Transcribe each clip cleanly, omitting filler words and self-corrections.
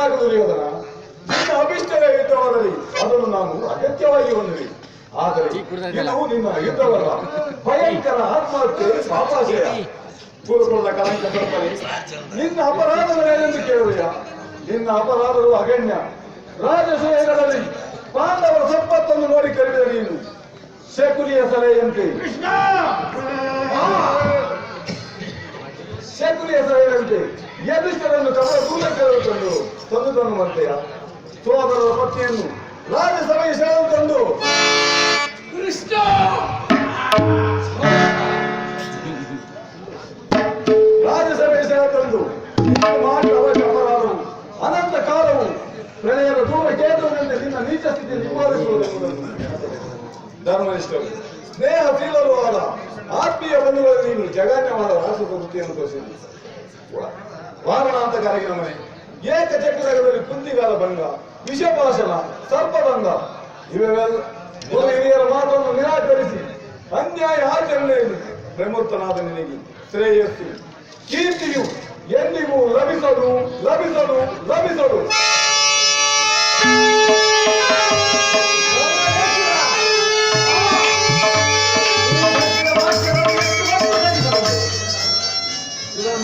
ಏನಾಗ ದುರ್ಯೋಧನ, ನಿನ್ನ ಅಭಿಷ್ಟವೇ ಯುದ್ಧವಾದಲ್ಲಿ ಅದನ್ನು ನಾನು ಅಗತ್ಯವಾಗಿ ಹೊಂದಿದೆ. ಆದರೆ ಇದು ನಿನ್ನ ಯುದ್ಧವಲ್ಲ, ಭಯಂಕರ ಆತ್ಮಹತ್ಯೆ ಪಾಪಾಶಯ. ಕೂರುಕೊಳ್ಳದ ಕಲಂಕ ತಪ್ಪಲಿ. ನಿನ್ನ ಅಪರಾಧಗಳೇನೆಂದು ಕೇಳುವೆಯ? ನಿನ್ನ ಅಪರಾಧಗಳು ಅಗಣ್ಯ. ರಾಜಸೂಯಗಳಲ್ಲಿ ಪಾಂಡವರ ಸಂಪತ್ತನ್ನು ನೋಡಿ ಕರೆದ ನೀನು ಶಕುನಿಯ ಸಲಹೆಯಂತೆ ಯಧಿಷ್ಠರನ್ನು ಕಮಲ ದೂರಕ್ಕೆ ತಂದುದನ್ನು ಮರ್ತೆಯ ಸೋದರರ ಪತ್ನಿಯನ್ನು ರಾಜಸಭೆಗೆ ಸೆಳೆದು ತಂದು ಕೃಷ್ಣ ರಾಜಸಭೆಗೆ ಸೆಳೆದು ತಂದು ಮಾಡಿದ ಅವರ ಅಪರಾಧವು ಅನಂತ ಕಾಲವು ಪ್ರಣಯದ ದೂರ ಕೇಂದ್ರದಂತೆ ನಿನ್ನ ನೀಚ ಸ್ಥಿತಿ ನಿವಾರಿಸುವುದೆಂಬುದನ್ನು ಧರ್ಮನಿಷ್ಠರು ಸ್ನೇಹಶೀಲರೂ ಆದ ಆತ್ಮೀಯ ಬಂಧುಗಳಲ್ಲಿ ನೀನು ಜಗನ್ಯವಾದ ರಾಷ್ಟ್ರಪತಿಯನ್ನು ತೋರಿಸಿದೆ. ವಾರಣಾಂತಕಾರಗಿನ ಮನೆ, ಏಕಚಕ್ರದಲ್ಲಿ ಕುಂತಿಗಾಲ ಭಂಗ, ವಿಷಪಾಶನ, ಸರ್ಪಭಂಗ ಇವೆಲ್ಲ ಹಿರಿಯರ ಮಾತನ್ನು ನಿರಾಕರಿಸಿ ಅನ್ಯಾಯ ಆಚರಣೆಯಲ್ಲಿ ಪ್ರಮುಖನಾದ ನಿನಗೆ ಶ್ರೇಯಸ್ಸು ಕೀರ್ತಿಯು ಎಂದಿಗೂ ಲಭಿಸದು ಲಭಿಸದು ಲಭಿಸದು.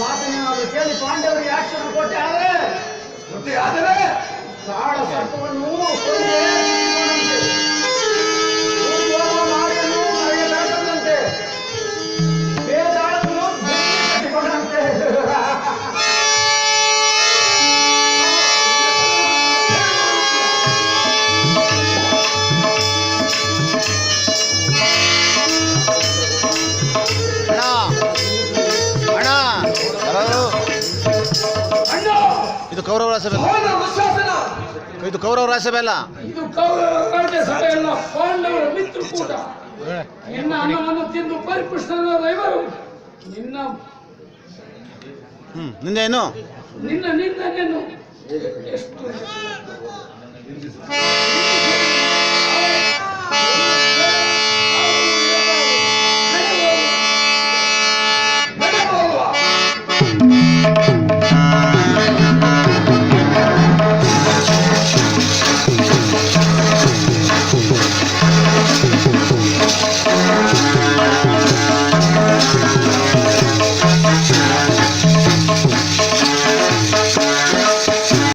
ಮಾತನಾದರೂ ಕೇಳಿ ಪಾಂಡವರಿಗೆ ಆಕ್ಷೇಪ ಕೊಟ್ಟೆ ಆದರೆ ಕಾಳ ಸರ್ಪವನ್ನು ಇದು ಕೌರವ ರಾಜ್ಯಸಭೆ, ಇದು ಕೌರವ ರಾಜ್ಯಸಭೆ ಅಲ್ಲ, ಇದು ಕೌರವ ರಾಜ್ಯಸಭೆ ಅಲ್ಲ, ಪಾಂಡವರ ಮಿತ್ರಕೂಟ. ನಿನ್ನ ಅನ್ನವನ್ನು ತಿಂದು ಪರಿಪುಷ್ಟರಾದ ಇವರು ನಿನ್ನ ನಿಂದೇನು ನಿನ್ನನೇನು ಎಷ್ಟು